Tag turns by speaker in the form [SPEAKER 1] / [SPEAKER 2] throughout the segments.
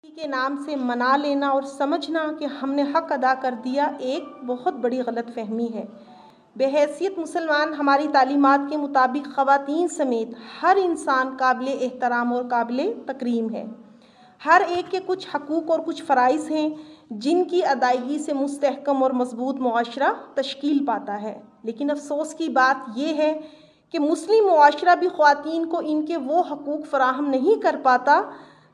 [SPEAKER 1] کے نام سے منا لینا اور سمجھنا کہ ہم نے حق ادا کر دیا ایک بہت بڑی غلط فہمی ہے۔ بحیثیت مسلمان ہماری تعلیمات کے مطابق خواتین سمیت ہر انسان قابل احترام اور قابل تکریم ہے۔ ہر ایک کے کچھ حقوق اور کچھ فرائض ہیں جن کی ادائیگی سے مستحکم اور مضبوط معاشرہ تشکیل پاتا ہے، لیکن افسوس کی بات یہ ہے کہ مسلم معاشرہ بھی خواتین کو ان کے وہ حقوق فراہم نہیں کر پاتا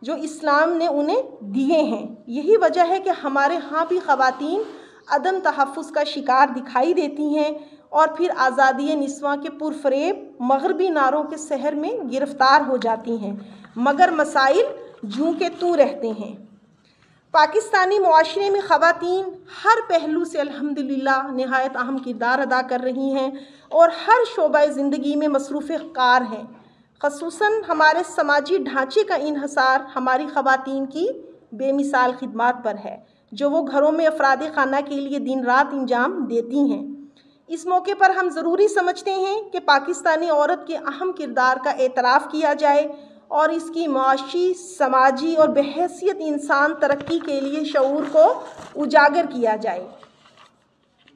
[SPEAKER 1] جو اسلام نے انہیں دیے ہیں۔ یہی وجہ ہے کہ ہمارے ہاں بھی خواتین عدم تحفظ کا شکار دکھائی دیتی ہیں اور پھر آزادی نسواں کے پرفریب مغربی نعروں کے سحر میں گرفتار ہو جاتی ہیں، مگر مسائل جوں کے توں رہتے ہیں۔ پاکستانی معاشرے میں خواتین ہر پہلو سے الحمدللہ نہایت اہم کردار ادا کر رہی ہیں اور ہر شعبہ زندگی میں مصروف کار ہیں۔ خصوصاً ہمارے سماجی ڈھانچے کا انحصار ہماری خواتین کی بے مثال خدمات پر ہے جو وہ گھروں میں افراد خانہ کے لیے دن رات انجام دیتی ہیں۔ اس موقع پر ہم ضروری سمجھتے ہیں کہ پاکستانی عورت کے اہم کردار کا اعتراف کیا جائے اور اس کی معاشی، سماجی اور بحیثیت انسان ترقی کے لیے شعور کو اجاگر کیا جائے۔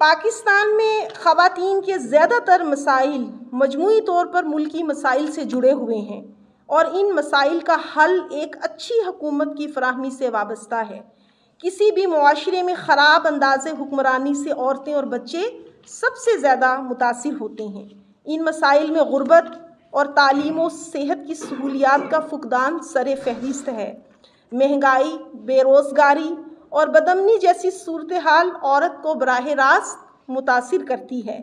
[SPEAKER 1] پاکستان میں خواتین کے زیادہ تر مسائل مجموعی طور پر ملکی مسائل سے جڑے ہوئے ہیں اور ان مسائل کا حل ایک اچھی حکومت کی فراہمی سے وابستہ ہے۔ کسی بھی معاشرے میں خراب انداز حکمرانی سے عورتیں اور بچے سب سے زیادہ متاثر ہوتے ہیں۔ ان مسائل میں غربت اور تعلیم و صحت کی سہولیات کا فقدان سر فہرست ہے۔ مہنگائی، بے روزگاری اور بدامنی جیسی صورتحال عورت کو براہ راست متاثر کرتی ہے۔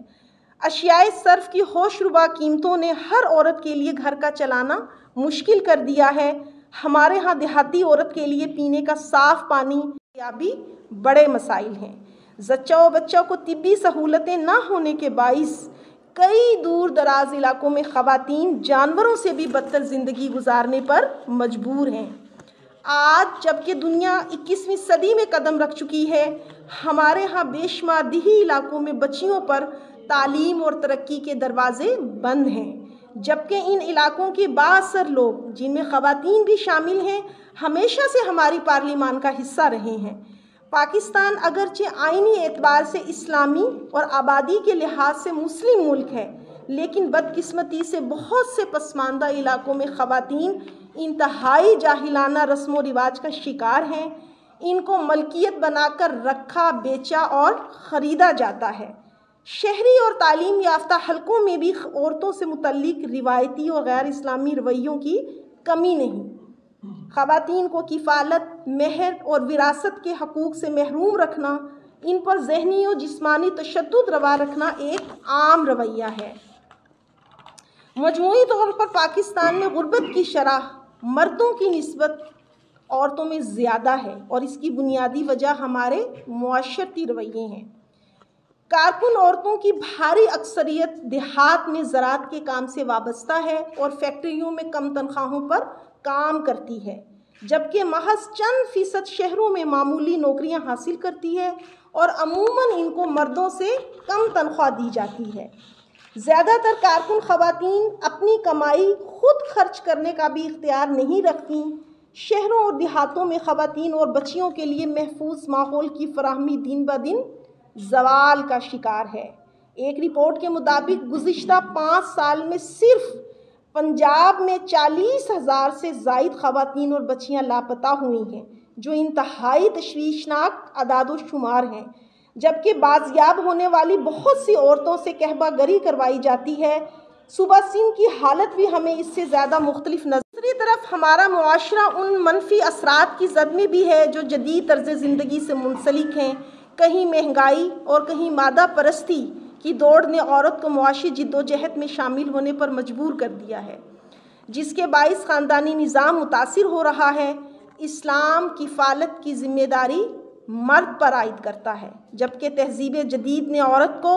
[SPEAKER 1] اشیاء صرف کی ہوش ربا قیمتوں نے ہر عورت کے لیے گھر کا چلانا مشکل کر دیا ہے۔ ہمارے ہاں دیہاتی عورت کے لیے پینے کا صاف پانی بھی بڑے مسائل ہیں۔ زچہ و بچہ کو طبی سہولتیں نہ ہونے کے باعث کئی دور دراز علاقوں میں خواتین جانوروں سے بھی بدتر زندگی گزارنے پر مجبور ہیں۔ آج جبکہ دنیا 21ویں صدی میں قدم رکھ چکی ہے، ہمارے ہاں بے شمار دیہی علاقوں میں بچیوں پر تعلیم اور ترقی کے دروازے بند ہیں، جبکہ ان علاقوں کے بااثر لوگ، جن میں خواتین بھی شامل ہیں، ہمیشہ سے ہماری پارلیمان کا حصہ رہے ہیں۔ پاکستان اگرچہ آئینی اعتبار سے اسلامی اور آبادی کے لحاظ سے مسلم ملک ہے، لیکن بدقسمتی سے بہت سے پسماندہ علاقوں میں خواتین انتہائی جاہلانہ رسم و رواج کا شکار ہیں۔ ان کو ملکیت بنا کر رکھا، بیچا اور خریدا جاتا ہے۔ شہری اور تعلیم یافتہ حلقوں میں بھی عورتوں سے متعلق روایتی اور غیر اسلامی رویوں کی کمی نہیں۔ خواتین کو کفالت، مہر اور وراثت کے حقوق سے محروم رکھنا، ان پر ذہنی و جسمانی تشدد روا رکھنا ایک عام رویہ ہے۔ مجموعی طور پر پاکستان میں غربت کی شرح مردوں کی نسبت عورتوں میں زیادہ ہے اور اس کی بنیادی وجہ ہمارے معاشرتی رویے ہیں۔ کارکن عورتوں کی بھاری اکثریت دیہات میں زراعت کے کام سے وابستہ ہے اور فیکٹریوں میں کم تنخواہوں پر کام کرتی ہے، جبکہ محض چند فیصد شہروں میں معمولی نوکریاں حاصل کرتی ہے اور عموماً ان کو مردوں سے کم تنخواہ دی جاتی ہے۔ زیادہ تر کارکن خواتین اپنی کمائی خود خرچ کرنے کا بھی اختیار نہیں رکھتیں۔ شہروں اور دیہاتوں میں خواتین اور بچیوں کے لیے محفوظ ماحول کی فراہمی دن بدن زوال کا شکار ہے۔ ایک رپورٹ کے مطابق گزشتہ 5 سال میں صرف پنجاب میں 40,000 سے زائد خواتین اور بچیاں لاپتہ ہوئی ہیں، جو انتہائی تشویشناک اعداد و شمار ہیں، جبکہ بازیاب ہونے والی بہت سی عورتوں سے کہبہ گری کروائی جاتی ہے۔ صوبہ سندھ کی حالت بھی ہمیں اس سے زیادہ مختلف نظر۔ دوسری طرف ہمارا معاشرہ ان منفی اثرات کی زد میں بھی ہے جو جدید طرز زندگی سے منسلک ہیں۔ کہیں مہنگائی اور کہیں مادہ پرستی کی دوڑ نے عورت کو معاشی جدوجہد میں شامل ہونے پر مجبور کر دیا ہے، جس کے باعث خاندانی نظام متاثر ہو رہا ہے۔ اسلام کفالت کی ذمہ داری مرد پر عائد کرتا ہے، جبکہ تہذیب جدید نے عورت کو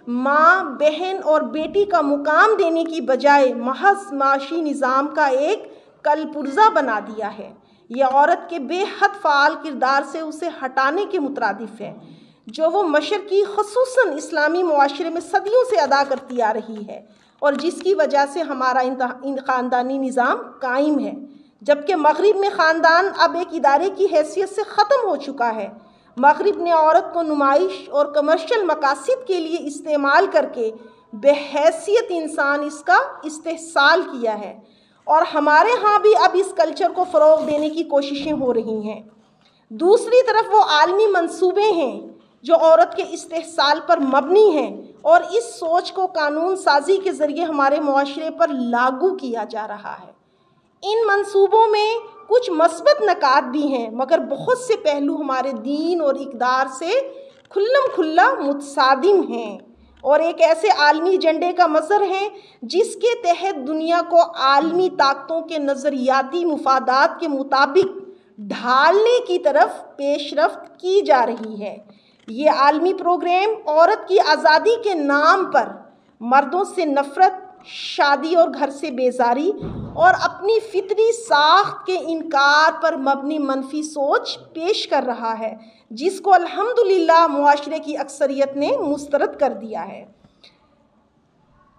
[SPEAKER 1] ماں، بہن اور بیٹی کا مقام دینے کی بجائے محض معاشی نظام کا ایک کل پرزہ بنا دیا ہے۔ یہ عورت کے بے حد فعال کردار سے اسے ہٹانے کے مترادف ہے، جو وہ مشرقی خصوصاً اسلامی معاشرے میں صدیوں سے ادا کرتی آ رہی ہے اور جس کی وجہ سے ہمارا خاندانی نظام قائم ہے۔ جبکہ مغرب میں خاندان اب ایک ادارے کی حیثیت سے ختم ہو چکا ہے۔ مغرب نے عورت کو نمائش اور کمرشل مقاصد کے لیے استعمال کر کے بحیثیت انسان اس کا استحصال کیا ہے، اور ہمارے ہاں بھی اب اس کلچر کو فروغ دینے کی کوششیں ہو رہی ہیں۔ دوسری طرف وہ عالمی منصوبے ہیں جو عورت کے استحصال پر مبنی ہیں، اور اس سوچ کو قانون سازی کے ذریعے ہمارے معاشرے پر لاگو کیا جا رہا ہے۔ ان منصوبوں میں کچھ مثبت نکات بھی ہیں، مگر بہت سے پہلو ہمارے دین اور اقدار سے کھلم کھلا متصادم ہیں، اور ایک ایسے عالمی ایجنڈے کا مظہر ہیں جس کے تحت دنیا کو عالمی طاقتوں کے نظریاتی مفادات کے مطابق ڈھالنے کی طرف پیش رفت کی جا رہی ہے۔ یہ عالمی پروگرام عورت کی آزادی کے نام پر مردوں سے نفرت، شادی اور گھر سے بیزاری اور اپنی فطری ساخت کے انکار پر مبنی منفی سوچ پیش کر رہا ہے، جس کو الحمدللہ معاشرے کی اکثریت نے مسترد کر دیا ہے۔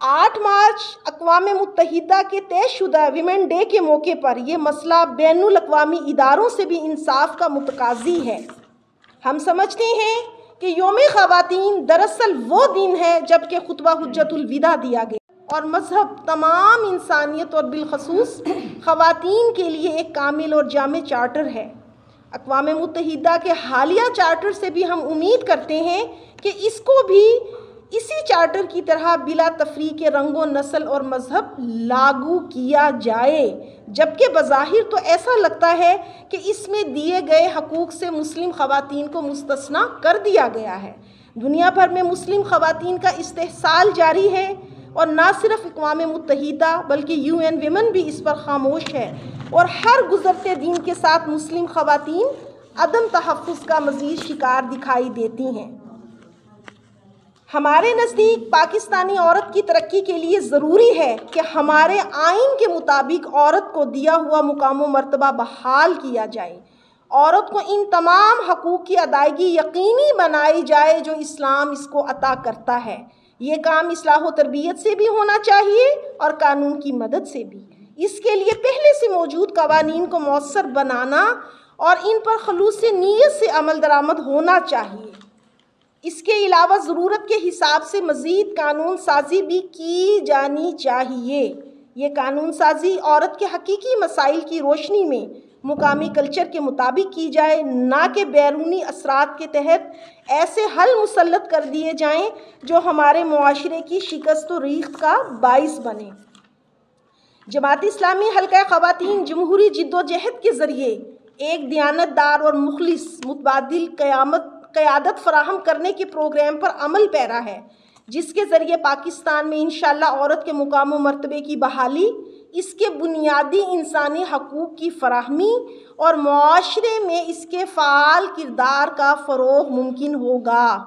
[SPEAKER 1] 8 مارچ اقوام متحدہ کے طے شدہ ویمن ڈے کے موقع پر یہ مسئلہ بین الاقوامی اداروں سے بھی انصاف کا متقاضی ہے۔ ہم سمجھتے ہیں کہ یوم خواتین دراصل وہ دن ہے جب کہ خطبہ حجت الوداع دیا گیا اور مذہب تمام انسانیت اور بالخصوص خواتین کے لیے ایک کامل اور جامع چارٹر ہے۔ اقوام متحدہ کے حالیہ چارٹر سے بھی ہم امید کرتے ہیں کہ اس کو بھی اسی چارٹر کی طرح بلا تفریق رنگ و نسل اور مذہب لاگو کیا جائے، جبکہ بظاہر تو ایسا لگتا ہے کہ اس میں دیے گئے حقوق سے مسلم خواتین کو مستثنیٰ کر دیا گیا ہے۔ دنیا بھر میں مسلم خواتین کا استحصال جاری ہے، اور نہ صرف اقوام متحدہ بلکہ UN ویمن بھی اس پر خاموش ہے، اور ہر گزرتے دن کے ساتھ مسلم خواتین عدم تحفظ کا مزید شکار دکھائی دیتی ہیں۔ ہمارے نزدیک پاکستانی عورت کی ترقی کے لیے ضروری ہے کہ ہمارے آئین کے مطابق عورت کو دیا ہوا مقام و مرتبہ بحال کیا جائے، عورت کو ان تمام حقوق کی ادائیگی یقینی بنائی جائے جو اسلام اس کو عطا کرتا ہے۔ یہ کام اصلاح و تربیت سے بھی ہونا چاہیے اور قانون کی مدد سے بھی۔ اس کے لیے پہلے سے موجود قوانین کو مؤثر بنانا اور ان پر خلوص نیت سے عمل درآمد ہونا چاہیے۔ اس کے علاوہ ضرورت کے حساب سے مزید قانون سازی بھی کی جانی چاہیے۔ یہ قانون سازی عورت کے حقیقی مسائل کی روشنی میں مقامی کلچر کے مطابق کی جائے، نہ کہ بیرونی اثرات کے تحت ایسے حل مسلط کر دیے جائیں جو ہمارے معاشرے کی شکست و ریخت کا باعث بنے۔ جماعت اسلامی حلقہ خواتین جمہوری جد و جہد کے ذریعے ایک دیانت دار اور مخلص متبادل قیادت فراہم کرنے کے پروگرام پر عمل پیرا ہے، جس کے ذریعے پاکستان میں انشاءاللہ عورت کے مقام و مرتبے کی بحالی، اس کے بنیادی انسانی حقوق کی فراہمی اور معاشرے میں اس کے فعال کردار کا فروغ ممکن ہوگا۔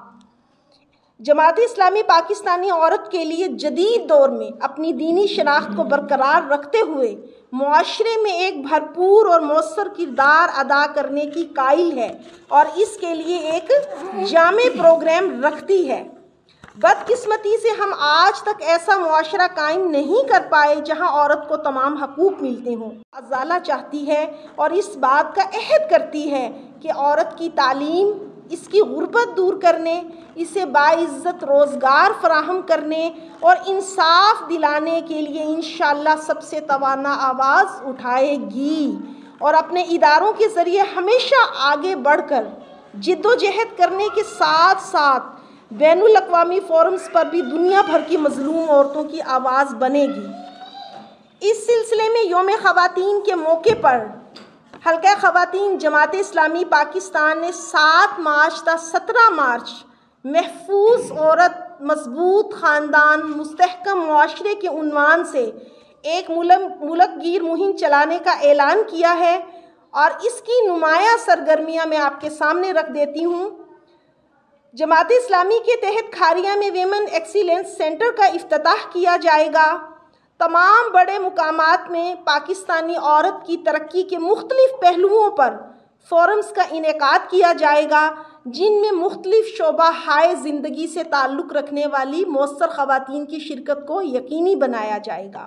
[SPEAKER 1] جماعت اسلامی پاکستانی عورت کے لیے جدید دور میں اپنی دینی شناخت کو برقرار رکھتے ہوئے معاشرے میں ایک بھرپور اور مؤثر کردار ادا کرنے کی قائل ہے، اور اس کے لیے ایک جامع پروگرام رکھتی ہے۔ بدقسمتی سے ہم آج تک ایسا معاشرہ قائم نہیں کر پائے جہاں عورت کو تمام حقوق ملتے ہوں۔ ازالہ چاہتی ہے اور اس بات کا عہد کرتی ہے کہ عورت کی تعلیم، اس کی غربت دور کرنے، اسے باعزت روزگار فراہم کرنے اور انصاف دلانے کے لیے انشاءاللہ سب سے توانا آواز اٹھائے گی، اور اپنے اداروں کے ذریعے ہمیشہ آگے بڑھ کر جد و جہد کرنے کے ساتھ ساتھ بین الاقوامی فورمز پر بھی دنیا بھر کی مظلوم عورتوں کی آواز بنے گی۔ اس سلسلے میں یوم خواتین کے موقع پر حلقہ خواتین جماعت اسلامی پاکستان نے 7 مارچ تا 17 مارچ محفوظ عورت، مضبوط خاندان، مستحکم معاشرے کے عنوان سے ایک ملک گیر مہم چلانے کا اعلان کیا ہے، اور اس کی نمایاں سرگرمیاں میں آپ کے سامنے رکھ دیتی ہوں۔ جماعت اسلامی کے تحت کھاریا میں ویمن ایکسیلنس سینٹر کا افتتاح کیا جائے گا۔ تمام بڑے مقامات میں پاکستانی عورت کی ترقی کے مختلف پہلوؤں پر فورمز کا انعقاد کیا جائے گا، جن میں مختلف شعبہ ہائے زندگی سے تعلق رکھنے والی مؤثر خواتین کی شرکت کو یقینی بنایا جائے گا۔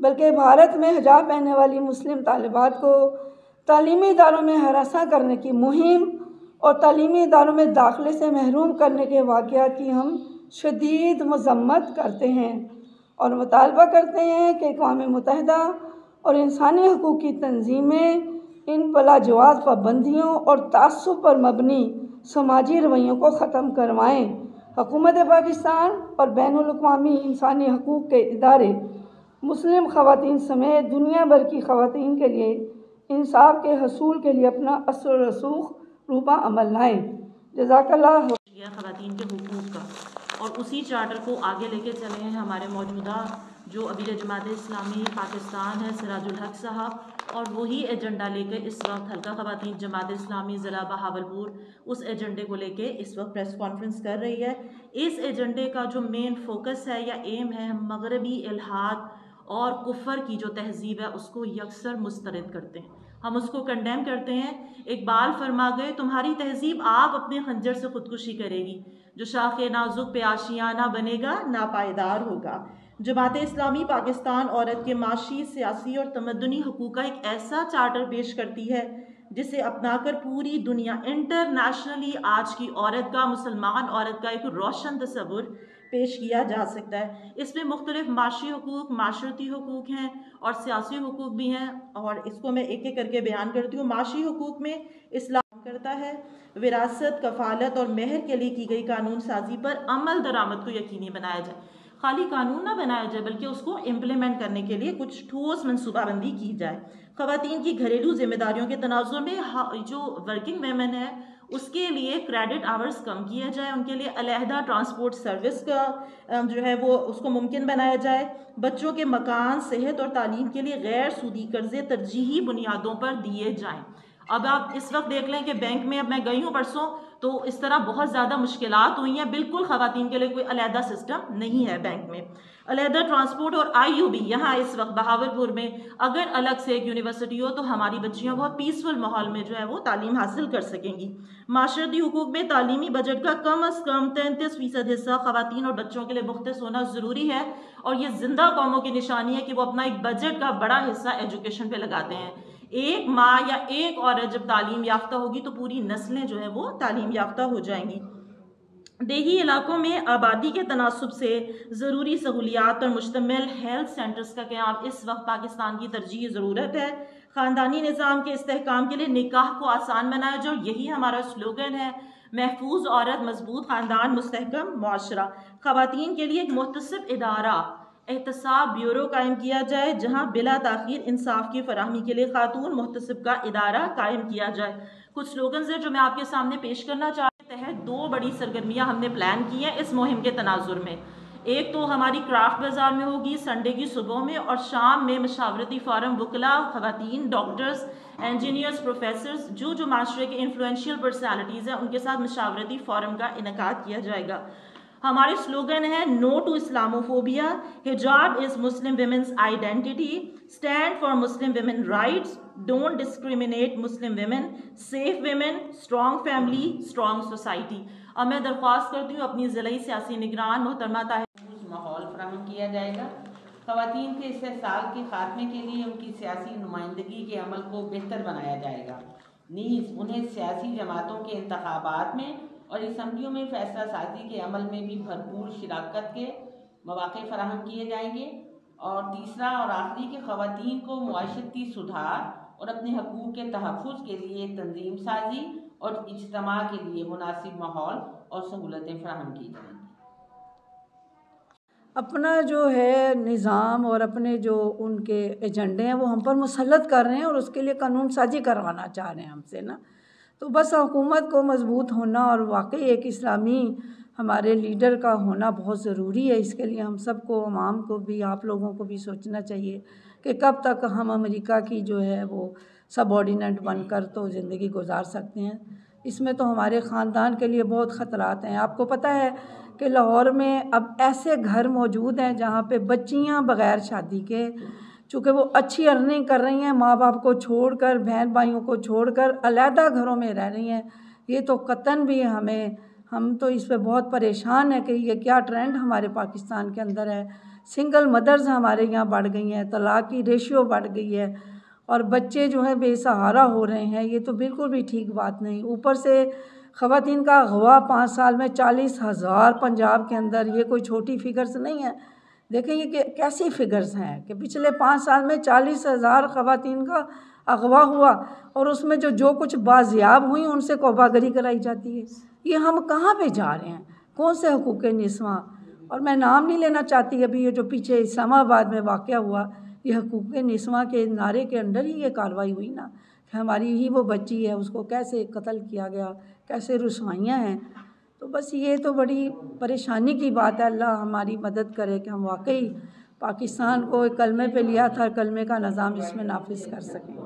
[SPEAKER 2] بلکہ بھارت میں حجاب پہننے والی مسلم طالبات کو تعلیمی اداروں میں ہراساں کرنے کی مہم اور تعلیمی اداروں میں داخلے سے محروم کرنے کے واقعات کی ہم شدید مذمت کرتے ہیں اور مطالبہ کرتے ہیں کہ اقوام متحدہ اور انسانی حقوق کی تنظیمیں ان بلاجواز پابندیوں اور تعصب پر مبنی سماجی رویوں کو ختم کروائیں۔ حکومت پاکستان اور بین الاقوامی انسانی حقوق کے ادارے مسلم خواتین سمیت دنیا بھر کی خواتین کے لیے انصاف کے حصول کے لیے اپنا اثر و رسوخ روبہ عمل لائیں۔ جزاک اللہ۔
[SPEAKER 3] خواتین کے حقوق کا اور اسی چارٹر کو آگے لے کے چلے ہیں ہمارے موجودہ جو امیر جماعت اسلامی پاکستان ہے سراج الحق صاحب، اور وہی ایجنڈا لے کے اس وقت حلقہ خواتین جماعت اسلامی ضلع بہاولپور اس ایجنڈے کو لے کے اس وقت پریس کانفرنس کر رہی ہے۔ اس ایجنڈے کا جو مین فوکس ہے یا ایم ہے، ہم مغربی الحاد اور کفر کی جو تہذیب ہے اس کو یکسر مسترد کرتے ہیں، ہم اس کو کنڈیم کرتے ہیں۔ اقبال فرما گئے تمہاری تہذیب آپ اپنے خنجر سے خودکشی کرے گی، جو شاخ نازک پہ آشیانہ بنے گا ناپائیدار ہوگا۔ جماعت اسلامی پاکستان عورت کے معاشی، سیاسی اور تمدنی حقوق کا ایک ایسا چارٹر پیش کرتی ہے جسے اپنا کر پوری دنیا انٹرنیشنلی آج کی عورت کا، مسلمان عورت کا ایک روشن تصور پیش کیا جا سکتا ہے۔ اس میں مختلف معاشی حقوق، معاشرتی حقوق ہیں اور سیاسی حقوق بھی ہیں، اور اس کو میں ایک ایک کر کے بیان کرتی ہوں۔ معاشی حقوق میں اسلام کرتا ہے وراثت، کفالت اور مہر کے لیے کی گئی قانون سازی پر عمل درآمد کو یقینی بنایا جائے۔ خالی قانون نہ بنایا جائے بلکہ اس کو امپلیمنٹ کرنے کے لیے کچھ ٹھوس منصوبہ بندی کی جائے۔ خواتین کی گھریلو ذمہ داریوں کے تناظر میں جو ورکنگ ویمن ہے اس کے لیے کریڈٹ آورز کم کیا جائے، ان کے لیے علیحدہ ٹرانسپورٹ سروس کا جو ہے وہ اس کو ممکن بنایا جائے۔ بچوں کے مکان، صحت اور تعلیم کے لیے غیر سودی قرضے ترجیحی بنیادوں پر دیے جائیں۔ اب آپ اس وقت دیکھ لیں کہ بینک میں اب میں گئی ہوں پرسوں تو اس طرح بہت زیادہ مشکلات ہوئی ہیں، بالکل خواتین کے لیے کوئی علیحدہ سسٹم نہیں ہے بینک میں۔ علیحدہ ٹرانسپورٹ اور IUB یہاں اس وقت بہاولپور میں اگر الگ سے ایک یونیورسٹی ہو تو ہماری بچیاں بہت پیسفل ماحول میں جو ہے وہ تعلیم حاصل کر سکیں گی۔ معاشرتی حقوق میں تعلیمی بجٹ کا کم از کم 33% حصہ خواتین اور بچوں کے لیے مختص ہونا ضروری ہے، اور یہ زندہ قوموں کی نشانی ہے کہ وہ اپنا ایک بجٹ کا بڑا حصہ ایجوکیشن پہ لگاتے ہیں۔ ایک ماں یا ایک عورت جب تعلیم یافتہ ہوگی تو پوری نسلیں جو ہے وہ تعلیم یافتہ ہو جائیں گی۔ دیہی علاقوں میں آبادی کے تناسب سے ضروری سہولیات پر مشتمل ہیلتھ سینٹرز کا قیام اس وقت پاکستان کی ترجیحی ضرورت ہے۔ خاندانی نظام کے استحکام کے لیے نکاح کو آسان بنایا جائے، اور یہی ہمارا سلوگن ہے، محفوظ عورت، مضبوط خاندان، مستحکم معاشرہ۔ خواتین کے لیے ایک محتسب ادارہ احتساب بیورو قائم کیا جائے جہاں بلا تاخیر انصاف کی فراہمی کے لیے خاتون محتسب کا ادارہ قائم کیا جائے۔ کچھ سلوگنز ہیں جو میں آپ کے سامنے پیش کرنا چاہتی ہوں۔ تحت 2 بڑی سرگرمیاں ہم نے پلان کی ہیں اس مہم کے تناظر میں۔ ایک تو ہماری کرافٹ بازار میں ہوگی سنڈے کی صبح میں، اور شام میں مشاورتی فورم وکلاء، خواتین، ڈاکٹرز، انجینئرز، پروفیسرز، جو معاشرے کے انفلوئنشیل پرسنالٹیز ہیں ان کے ساتھ مشاورتی فورم کا انعقاد کیا جائے گا۔ ہمارے سلوگن ہے نو to Islamophobia, hijab is Muslim women's identity, stand for Muslim women rights, don't discriminate Muslim women, safe women, strong family, strong society. اب میں درخواست کرتی ہوں اپنی ضلعی سیاسی نگران محترمہ
[SPEAKER 4] ماحول فراہم کیا جائے گا۔ خواتین کے استحصال کے خاتمے کے لیے ان کی سیاسی نمائندگی کے عمل کو بہتر بنایا جائے گا۔ نیز انہیں سیاسی جماعتوں کے انتخابات میں اور اسمبلیوں میں فیصلہ سازی کے عمل میں بھی بھرپور شراکت کے مواقع فراہم کیے جائیں گے۔ اور تیسرا اور آخری کہ خواتین کو معاشرتی سدھار اور اپنے حقوق کے تحفظ کے لیے تنظیم سازی اور اجتماع کے لیے مناسب ماحول اور سہولتیں فراہم کی جائیں گی۔
[SPEAKER 2] اپنا جو ہے نظام اور اپنے جو ان کے ایجنڈے ہیں وہ ہم پر مسلط کر رہے ہیں اور اس کے لیے قانون سازی کروانا چاہ رہے ہیں ہم سے نا۔ تو بس حکومت کو مضبوط ہونا اور واقعی ایک اسلامی ہمارے لیڈر کا ہونا بہت ضروری ہے۔ اس کے لیے ہم سب کو، عوام کو بھی، آپ لوگوں کو بھی سوچنا چاہیے کہ کب تک ہم امریکہ کی جو ہے وہ سب آرڈیننٹ بن کر تو زندگی گزار سکتے ہیں۔ اس میں تو ہمارے خاندان کے لیے بہت خطرات ہیں۔ آپ کو پتہ ہے کہ لاہور میں اب ایسے گھر موجود ہیں جہاں پہ بچیاں بغیر شادی کے، چونکہ وہ اچھی ارننگ کر رہی ہیں، ماں باپ کو چھوڑ کر، بہن بھائیوں کو چھوڑ کر علیحدہ گھروں میں رہ رہی ہیں۔ یہ تو قطعاً بھی ہم تو اس پہ بہت پریشان ہیں کہ یہ کیا ٹرینڈ ہمارے پاکستان کے اندر ہے۔ سنگل مدرز ہمارے یہاں بڑھ گئی ہیں، طلاق کی ریشیو بڑھ گئی ہے، اور بچے جو ہیں بے سہارا ہو رہے ہیں۔ یہ تو بالکل بھی ٹھیک بات نہیں۔ اوپر سے خواتین کا اغوا 5 سال میں 40,000 پنجاب کے اندر، یہ کوئی چھوٹی فگرز نہیں ہے۔ دیکھیں یہ کیسی فگرز ہیں کہ پچھلے 5 سال میں 40,000 خواتین کا اغوا ہوا، اور اس میں جو کچھ بازیاب ہوئی ان سے کوبہ گری کرائی جاتی ہے۔ یہ ہم کہاں پہ جا رہے ہیں؟ کون سے حقوق نسواں؟ اور میں نام نہیں لینا چاہتی، ابھی یہ جو پیچھے اسلام آباد میں واقعہ ہوا، یہ حقوق نسواں کے نعرے کے انڈر ہی یہ کارروائی ہوئی نا، کہ ہماری ہی وہ بچی ہے، اس کو کیسے قتل کیا گیا، کیسے رسوائیاں ہیں۔ تو بس یہ تو بڑی پریشانی کی بات ہے۔ اللہ ہماری مدد کرے کہ ہم واقعی پاکستان کو ایک کلمے پہ لیا تھا، کلمے کا نظام جس میں نافذ کر سکیں۔